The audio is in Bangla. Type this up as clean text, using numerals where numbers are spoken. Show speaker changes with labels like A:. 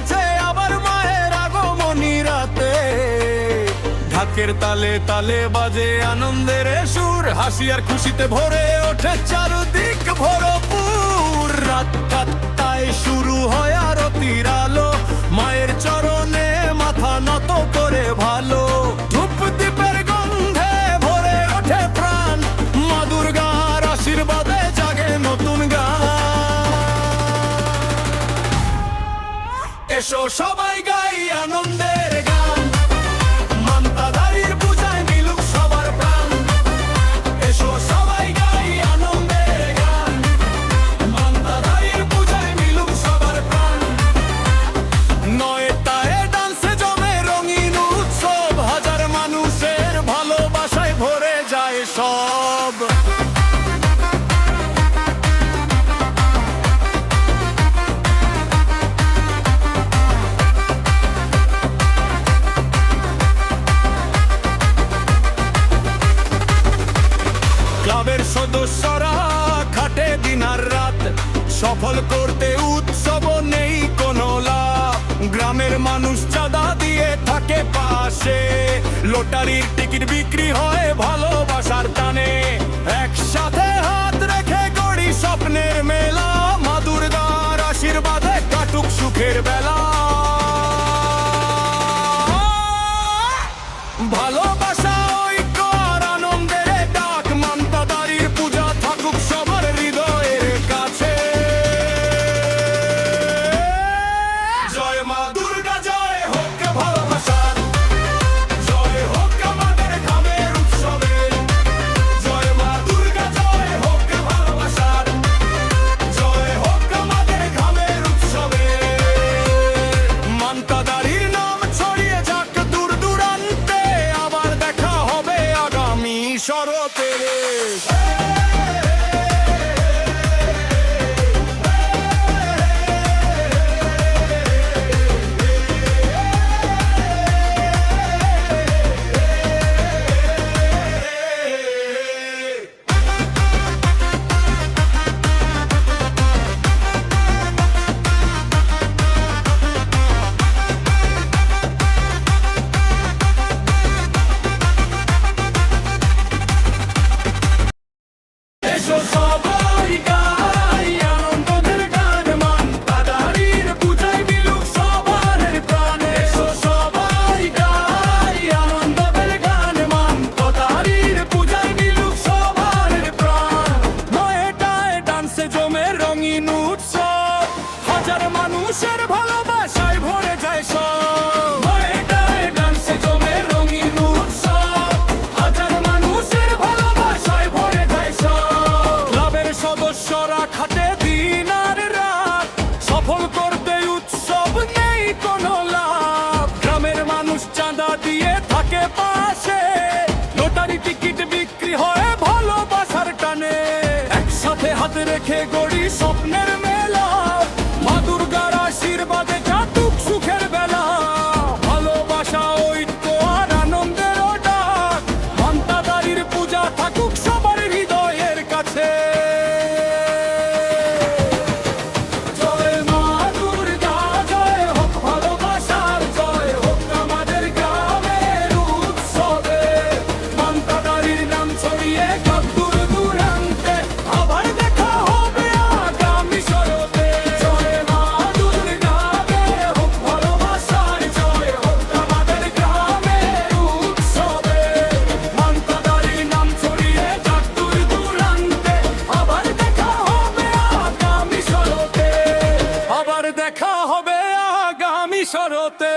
A: গেছে আবার মায়ের আগমনী রাতে। ঢাকের তালে তালে বাজে আনন্দের সুর, হাসি আর খুশিতে ভরে ওঠে চারদিক ভরপুর। রাত 4টায় শুরু হয় আরতির আলো, মায়ের চরণে মাথা নত করে ভালো। ধূপ দীপের গন্ধে ভরে ওঠে প্রাণ, মা দুর্গার আশীর্বাদে জাগে নতুন গান। এসো সবাই গাই আনন্দের গান, মান্তাদারির পূজায় মিলুক সবার প্রাণ। এসো সবাই গাই আনন্দের গান, মান্তাদারির পূজায় মিলুক সবার প্রাণ। 9টায় ডান্সে জমে রঙিন উৎসব, হাজার মানুষের ভালোবাসায় ভরে যায় সব। ক্লাবের সদস্যরা খাটে দিন আর রাত, সফল করতে উৎসব নেই কোনো লাভ। গ্রামের মানুষ চাঁদা দিয়ে থাকে পাশে, লটারির টিকিট বিক্রি হয় ভালোবাসার টানে। একসাথে হাত রেখে গড়ি স্বপ্নের মেলা, মা দুর্গার আশীর্বাদে কাটুক সুখের বেলা। ভালোবাসা ঐক্য আর আনন্দের ডাক, মান্তাদারির পূজা থাকুক সবার হৃদয়ের কাছে। জয় মা দুর্গা, জয় হোক ভালোবাসার, জয় হোক আমাদের গ্রামের উৎসবে। জয় মা দুর্গা, জয় হোক ভালোবাসার, জয় হোক আমাদের গ্রামের উৎসবে। মান্তাদারির নাম ছড়িয়ে যাক দূর দূরান্তে, আবার দেখা হবে আগামী শরতে। এসো সবাই গাই আনন্দের গান, মান্তাদারির পূজায় মিলুক সবার প্রাণ। এসো সবাই গাই আনন্দের গান, মান্তাদারির পূজায় মিলুক সবার প্রাণ। 9টায় ডান্সে জমে রঙিন উৎসব, হাজার মানুষের ভালোবাসায় ভরে যায় সব। 9টায় ডান্সে জমে রঙিন উৎসব, হাজার মানুষের ভালোবাসায় ভরে যায় সব। ক্লাবের সদস্যরা খাটে দিন আর রাত, সফল করতে উৎসব নেই কোনো লাভ। গ্রামের মানুষ চাঁদা দিয়ে থাকে পাশে, লটারি টিকিট বিক্রি হয় ভালোবাসার টানে। একসাথে হাত রেখে গড়ি স্বপ্নের মেলা, মা দুর্গার আশীর্বাদে কাটুক সুখের বেলা। ভালোবাসা ঐক্য আর আনন্দের ডাক, মান্তাদারির পূজা থাকুক সবার হৃদয়ের কাছে। জয় মা দুর্গা, জয় হোক ভালোবাসার, জয় হোক আমাদের গ্রামের উৎসবে। মান্তাদারির নাম ছড়িয়ে যাক দূর দূরান্তে, আবার দেখা হবে আগামী শরতে। জয় মা দুর্গা, জয় হোক ভালোবাসার, জয় হোক আমাদের গ্রামের উৎসবে। মান্তাদারির নাম ছড়িয়ে যাক দূর দূরান্তে, আবার দেখা হবে আগামী শরতে। আবার দেখা হবে আগামী শরতে।